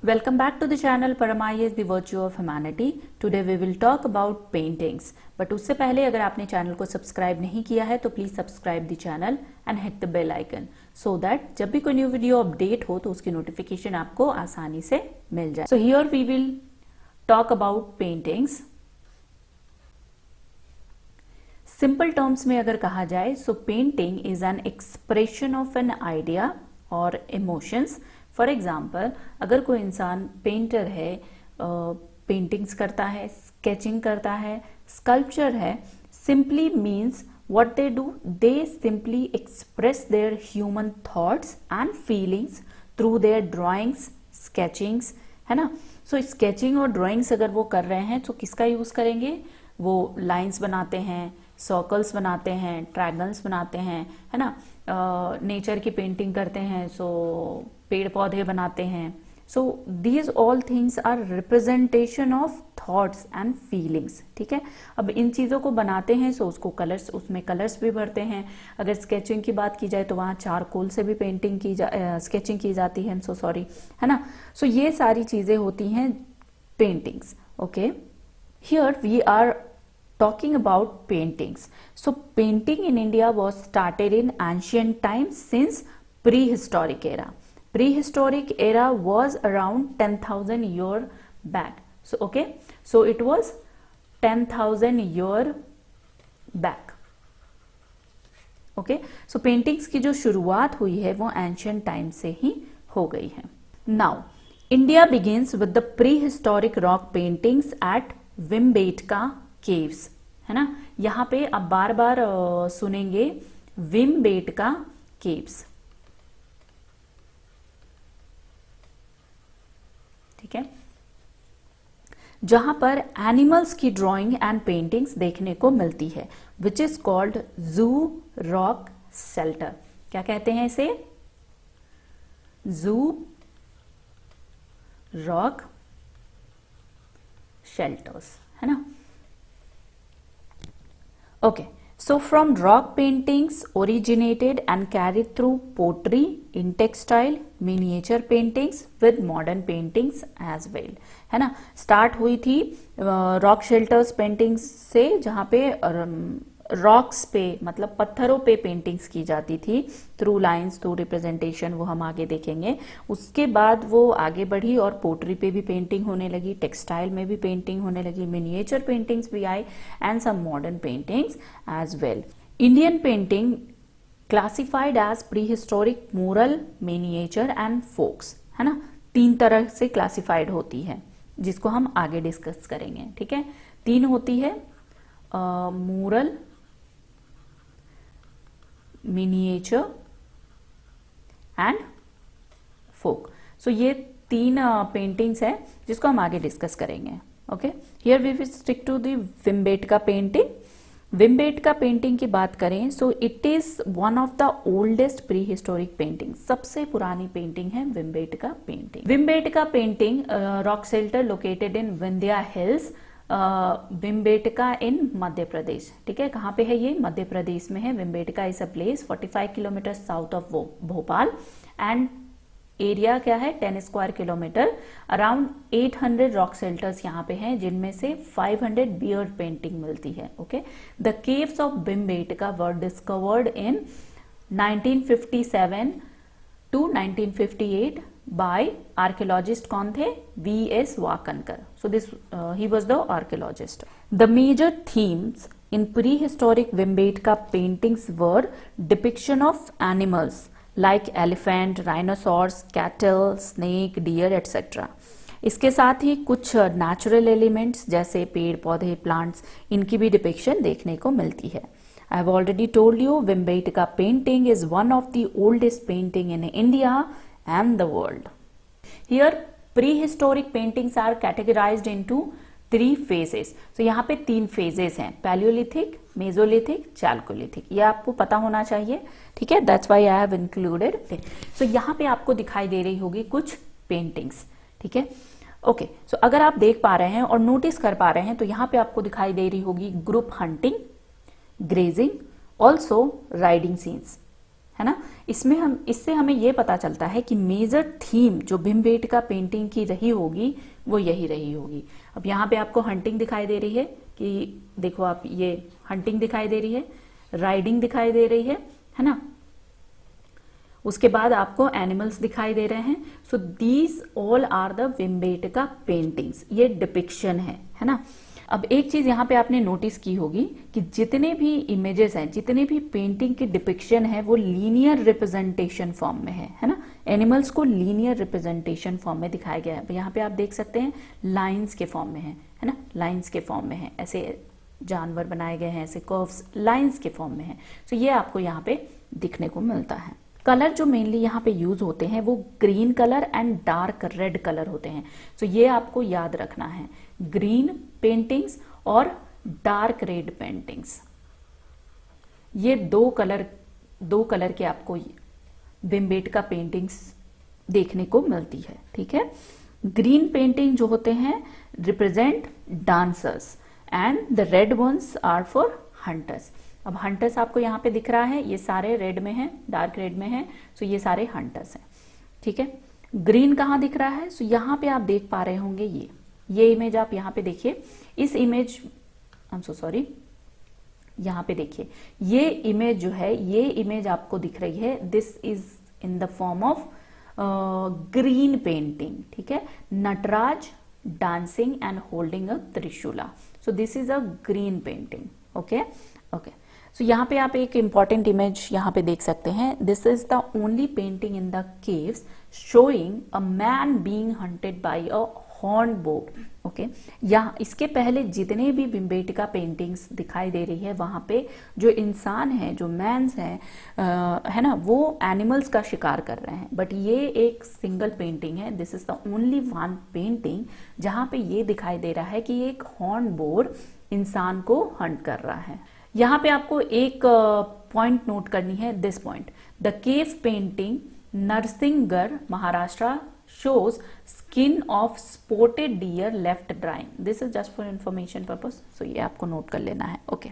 Welcome back to the channel Paramai the Virtue of Humanity. Today we will talk about paintings. But उससे पहले अगर आपने channel को subscribe नहीं किया है तो please subscribe the channel and hit the bell icon so that जब भी कोई न्यू वीडियो अपडेट हो तो उसकी नोटिफिकेशन आपको आसानी से मिल जाए. So here we will talk about paintings. Simple terms में अगर कहा जाए so painting is an expression of an idea और इमोशंस. फॉर एग्जाम्पल अगर कोई इंसान पेंटर है, पेंटिंग्स करता है, स्केचिंग करता है, स्कल्पचर है, simply means what they do, they simply express their human thoughts and feelings through their drawings, sketchings, है ना. सो स्केचिंग और ड्राइंग्स अगर वो कर रहे हैं तो किसका यूज करेंगे? वो लाइंस बनाते हैं, सर्कल्स बनाते हैं, ट्रायंगल्स बनाते हैं, है ना. नेचर की पेंटिंग करते हैं, सो पेड़ पौधे बनाते हैं. So these all things are representation of thoughts and feelings. ठीक है, अब इन चीज़ों को बनाते हैं सो उसको कलर्स, उसमें कलर्स भी भरते हैं. अगर स्केचिंग की बात की जाए तो वहाँ चारकोल से भी पेंटिंग की स्केचिंग की जाती है. सो सॉरी, है ना. सो ये सारी चीज़ें होती हैं paintings. Okay, here we are talking about paintings. So painting in India was started in ancient times since prehistoric era. Prehistoric era was around 10,000 year back. So okay, so it was 10,000 year back. Okay, so paintings की जो शुरुआत हुई है वो ancient time से ही हो गई है. Now India begins with the prehistoric rock paintings at Vimbetka caves, है ना. यहाँ पे आप बार बार सुनेंगे विम्बेटका केव्स. ठीक है, जहां पर एनिमल्स की ड्राइंग एंड पेंटिंग्स देखने को मिलती है, विच इज कॉल्ड जू रॉक शेल्टर. क्या कहते हैं इसे? जू रॉक शेल्टर्स, है ना. Okay, so from rock paintings originated and carried through pottery in textile, miniature paintings with modern paintings as well, है ना. स्टार्ट हुई थी रॉक शेल्टर्स पेंटिंग्स से, जहाँ पे रॉक्स पे मतलब पत्थरों पे पेंटिंग्स की जाती थी थ्रू लाइंस, थ्रू रिप्रेजेंटेशन, वो हम आगे देखेंगे. उसके बाद वो आगे बढ़ी और पोट्री पे भी पेंटिंग होने लगी, टेक्सटाइल में भी पेंटिंग होने लगी, मिनिएचर पेंटिंग्स भी आई and some modern paintings as well. Indian painting classified as prehistoric, mural, miniature and folks, है ना. 3 तरह से क्लासिफाइड होती है जिसको हम आगे डिस्कस करेंगे. ठीक है, 3 होती है, mural, miniature and folk. So ये 3 पेंटिंग्स है जिसको हम आगे डिस्कस करेंगे. Okay, here we will stick to the Bhimbetka painting. Bhimbetka painting की बात करें so it is one of the oldest prehistoric painting. सबसे पुरानी पेंटिंग है Bhimbetka painting. Bhimbetka painting rock shelter located in Vindhya hills, Bhimbetka in Madhya Pradesh. ठीक है, कहाँ पे है ये? मध्य प्रदेश में है. Bhimbetka is a place 45 kilometre south of Bhopal and area क्या है? 10 square kilometre. Around 800 rock shelters यहाँ पे हैं जिनमें से 500 बियर्ड पेंटिंग मिलती है. Okay, the caves of Bhimbetka were discovered in 1957 to 1958 by archaeologist कौन थे? V.S. Wakankar. So this he was the archaeologist. The major themes in prehistoric Vimbetka paintings were depiction of animals like elephant, rhinoceros, cattle, snake, deer, etc. इसके साथ ही कुछ natural elements जैसे पेड़ पौधे, plants, इनकी भी डिपिक्शन देखने को मिलती है. I have already told you Vimbetka painting is one of the oldest painting in India and the world. Here prehistoric paintings are categorized into 3 phases. So यहाँ पे 3 phases हैं, Paleolithic, Mesolithic, Chalcolithic. ये आपको पता होना चाहिए. ठीक है, that's why I have included. So यहाँ पे आपको दिखाई दे रही होगी कुछ पेंटिंग्स. ठीक है, ओके. सो अगर आप देख पा रहे हैं और नोटिस कर पा रहे हैं तो यहाँ पे आपको दिखाई दे रही होगी group hunting, grazing, also riding scenes, है ना। इससे हमें ये पता चलता है कि मेजर थीम जो भीमबेटका पेंटिंग की रही होगी वो यही रही होगी। अब यहाँ पे आपको हंटिंग दिखाई दे रही है कि देखो आप, ये हंटिंग दिखाई दे रही है, राइडिंग दिखाई दे रही है ना। उसके बाद आपको एनिमल्स दिखाई दे रहे हैं। So these all are the Bhimbetka paintings, ये डिपिक्शन है ना। अब एक चीज यहाँ पे आपने नोटिस की होगी कि जितने भी इमेजेस हैं, जितने भी पेंटिंग की डिपिक्शन है वो लीनियर रिप्रेजेंटेशन फॉर्म में है ना। एनिमल्स को लीनियर रिप्रेजेंटेशन फॉर्म में दिखाया गया है। यहाँ पे आप देख सकते हैं लाइंस के फॉर्म में है ना, लाइंस के फॉर्म में है, ऐसे जानवर बनाए गए हैं, ऐसे कर्व्स लाइंस के फॉर्म में है। तो ये आपको यहाँ पे दिखने को मिलता है। कलर जो मेनली यहाँ पे यूज होते हैं वो green colour and dark red colour होते हैं। सो ये आपको याद रखना है, ग्रीन पेंटिंग्स और डार्क रेड पेंटिंग्स, ये दो कलर के आपको भीमबेटका पेंटिंग्स देखने को मिलती है। ठीक है, ग्रीन पेंटिंग जो होते हैं represent dancers and the red ones are for hunters. अब हंटर्स आपको यहाँ पे दिख रहा है, ये सारे रेड में हैं, डार्क रेड में हैं, सो ये सारे हंटर्स हैं। ठीक है, ग्रीन कहाँ दिख रहा है? सो यहाँ पे आप देख पा रहे होंगे ये इमेज आप यहाँ पे देखिए, इस image I am so sorry, यहाँ पे देखिए ये इमेज जो है, ये इमेज आपको दिख रही है, this is in the form of green painting. ठीक है, Nataraja dancing and holding a trishula, so this is a green painting. Okay, so यहाँ पे आप एक इंपॉर्टेंट इमेज यहाँ पे देख सकते हैं, this is the only painting in the caves showing a man being hunted by a horn boar. Okay, यहाँ इसके पहले जितने भी भीमबेटका पेंटिंग्स दिखाई दे रही है वहां पे जो इंसान है, जो मैन्स है ना, वो एनिमल्स का शिकार कर रहे हैं, बट ये एक सिंगल पेंटिंग है, this is the only one painting जहां पे ये दिखाई दे रहा है कि एक हॉर्न बोर इंसान को हंट कर रहा है। यहाँ पे आपको एक पॉइंट नोट करनी है, this point, the cave painting Narsinghgarh Maharashtra shows skin of spotted deer left drying, this is just for information purpose, so ये आपको नोट कर लेना है। ओके,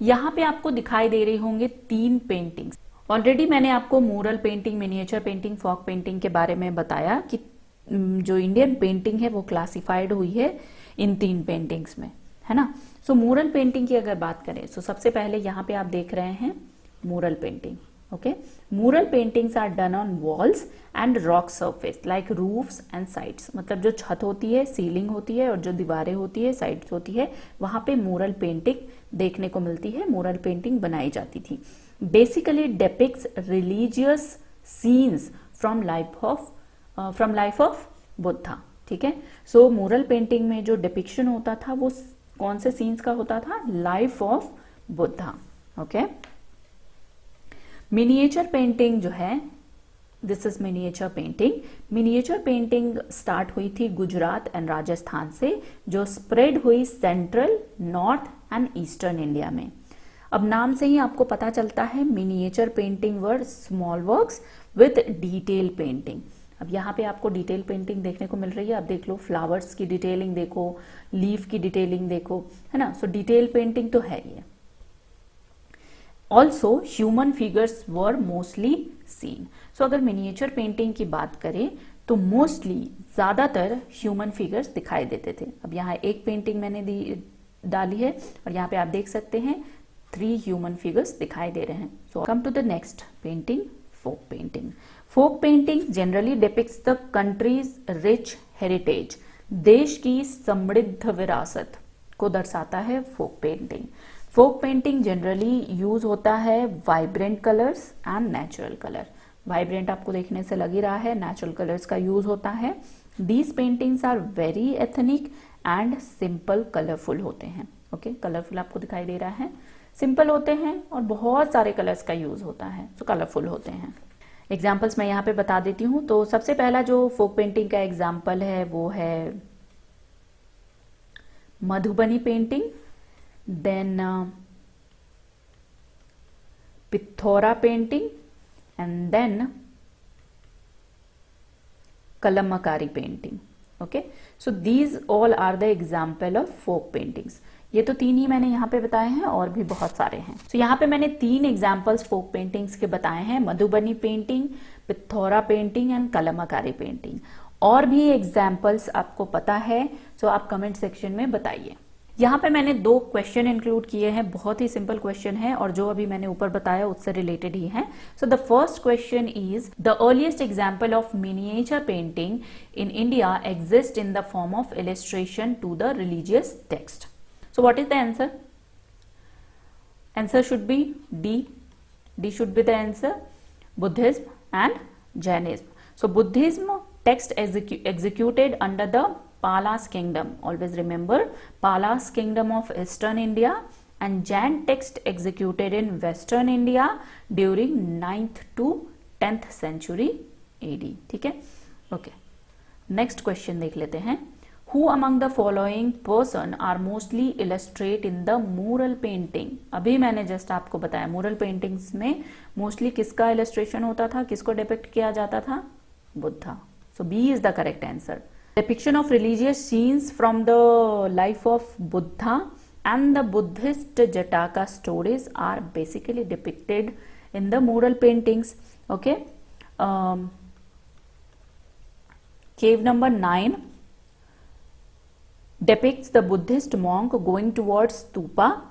यहाँ पे आपको दिखाई दे रही होंगे 3 पेंटिंग्स। ऑलरेडी मैंने आपको mural painting, miniature painting, folk painting के बारे में बताया कि जो इंडियन पेंटिंग है वो क्लासिफाइड हुई है इन 3 पेंटिंग्स में, है ना। सो मूरल पेंटिंग की अगर बात करें, सो सबसे पहले यहाँ पे आप देख रहे हैं mural painting. Okay, mural paintings are done on walls and rock surface like roofs and sides, मतलब जो छत होती है, सीलिंग होती है, और जो दीवारें होती है, साइड्स होती है, वहां पे मूरल पेंटिंग देखने को मिलती है, मूरल पेंटिंग बनाई जाती थी। Basically depicts religious scenes from life of Buddha. ठीक है, सो मूरल पेंटिंग में जो डिपिक्शन होता था वो कौन से सीन्स का होता था? Life of Buddha. Okay, miniature painting जो है, this is miniature painting. Miniature painting start हुई थी गुजरात एंड राजस्थान से, जो स्प्रेड हुई central, north and eastern India में। अब नाम से ही आपको पता चलता है miniature painting were small works with detail painting. अब यहाँ पे आपको डिटेल पेंटिंग देखने को मिल रही है, अब देख लो, फ्लावर्स की डिटेलिंग देखो, लीफ की डिटेलिंग देखो, है ना। सो डिटेल पेंटिंग तो है ये। Also human figures were mostly seen. So अगर मिनिएचर पेंटिंग की बात करें तो मोस्टली ज्यादातर ह्यूमन फिगर्स दिखाई देते थे। अब यहाँ एक पेंटिंग मैंने डाली है और यहाँ पे आप देख सकते हैं 3 ह्यूमन फिगर्स दिखाई दे रहे हैं। So come to the next painting, folk painting. Folk painting generally depicts the country's rich heritage, देश की समृद्ध विरासत को दर्शाता है folk painting. Folk painting generally use होता है vibrant colours and natural colour. Vibrant आपको देखने से लग ही रहा है, नेचुरल कलर्स का यूज होता है। These paintings are very ethnic and simple colourful होते हैं। ओके, कलरफुल आपको दिखाई दे रहा है, सिंपल होते हैं और बहुत सारे कलर्स का यूज होता है, तो कलरफुल होते हैं। एग्जाम्पल्स मैं यहाँ पे बता देती हूँ। तो सबसे पहला जो फोक पेंटिंग का एग्जाम्पल है वो है Madhubani painting, then Pithora painting, and then Kalamakari painting. Okay, so these all are the example of folk paintings. ये तो 3 ही मैंने यहाँ पे बताए हैं, और भी बहुत सारे हैं। तो यहाँ पे मैंने 3 एग्जाम्पल्स फोक पेंटिंग्स के बताए हैं, Madhubani painting, Pithora painting and Kalamkari painting. और भी एग्जाम्पल्स आपको पता है तो आप कमेंट सेक्शन में बताइए। यहाँ पे मैंने 2 क्वेश्चन इंक्लूड किए हैं, बहुत ही सिंपल क्वेश्चन है और जो अभी मैंने ऊपर बताया उससे रिलेटेड ही है। So the first question is the earliest example of miniature painting in India exist in the form of illustration to the religious text. So what is the answer? Answer should be D. D should be the answer. Buddhism and Jainism. So Buddhism text executed under the Palas kingdom. Always remember Palas kingdom of Eastern India, and Jain text executed in Western India during 9th to 10th century AD. ठीक है? Okay. Next question देख लेते हैं. Who among the following person are mostly illustrate in the mural painting? अभी मैंने just आपको बताया mural paintings में मोस्टली किसका illustration होता था, किसको डिपिक्ट किया जाता था? Buddha. So B is the correct answer. Depiction of religious scenes from the life of Buddha and the Buddhist Jataka stories are basically depicted in the mural paintings. Okay. Cave number 9 depicts the Buddhist monk going towards stupa,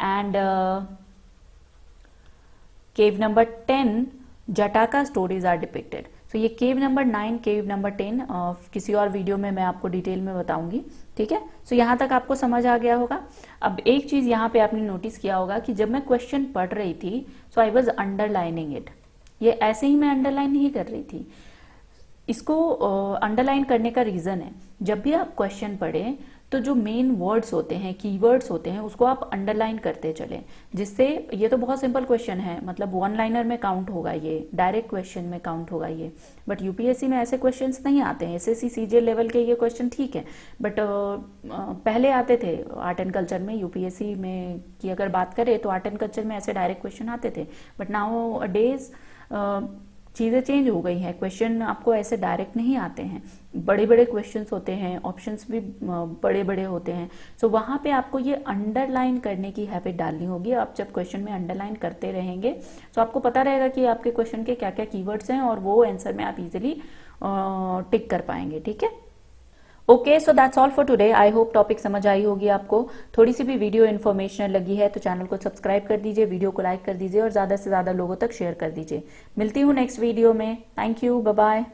and cave number 10 Jataka stories are depicted. So ये cave number 9, cave number 10 किसी और video में मैं आपको detail में बताऊंगी, ठीक है। सो यहाँ तक आपको समझ आ गया होगा। अब एक चीज यहाँ पे आपने नोटिस किया होगा कि जब मैं क्वेश्चन पढ़ रही थी सो आई वॉज अंडरलाइनिंग इट। ये ऐसे ही मैं अंडरलाइन नहीं कर रही थी, इसको अंडरलाइन करने का रीजन है, जब भी आप क्वेश्चन पढ़ें तो जो मेन वर्ड्स होते हैं, कीवर्ड्स होते हैं, उसको आप अंडरलाइन करते चलें, जिससे ये तो बहुत सिंपल क्वेश्चन है, मतलब 1 लाइनर में काउंट होगा, ये डायरेक्ट क्वेश्चन में काउंट होगा ये। बट यूपीएससी में ऐसे क्वेश्चंस नहीं आते हैं। एसएससी सीजे लेवल के ये क्वेश्चन ठीक है, बट पहले आते थे आर्ट एंड कल्चर में। यूपीएससी में की अगर बात करें तो आर्ट एंड कल्चर में ऐसे डायरेक्ट क्वेश्चन आते थे, बट नाउ डेज चीज़ें चेंज हो गई हैं, क्वेश्चन आपको ऐसे डायरेक्ट नहीं आते हैं, बड़े बड़े क्वेश्चंस होते हैं, ऑप्शंस भी बड़े बड़े होते हैं। सो वहाँ पे आपको ये अंडरलाइन करने की हैबिट डालनी होगी। आप जब क्वेश्चन में अंडरलाइन करते रहेंगे तो आपको पता रहेगा कि आपके क्वेश्चन के क्या क्या कीवर्ड्स हैं, और वो आंसर में आप इजिली टिक कर पाएंगे, ठीक है। Okay, so that's all for today. I hope topic समझ आई होगी आपको। थोड़ी सी भी वीडियो इन्फॉर्मेशनल लगी है तो चैनल को सब्सक्राइब कर दीजिए, वीडियो को लाइक कर दीजिए और ज़्यादा से ज़्यादा लोगों तक शेयर कर दीजिए। मिलती हूँ नेक्स्ट वीडियो में। Thank you, bye bye.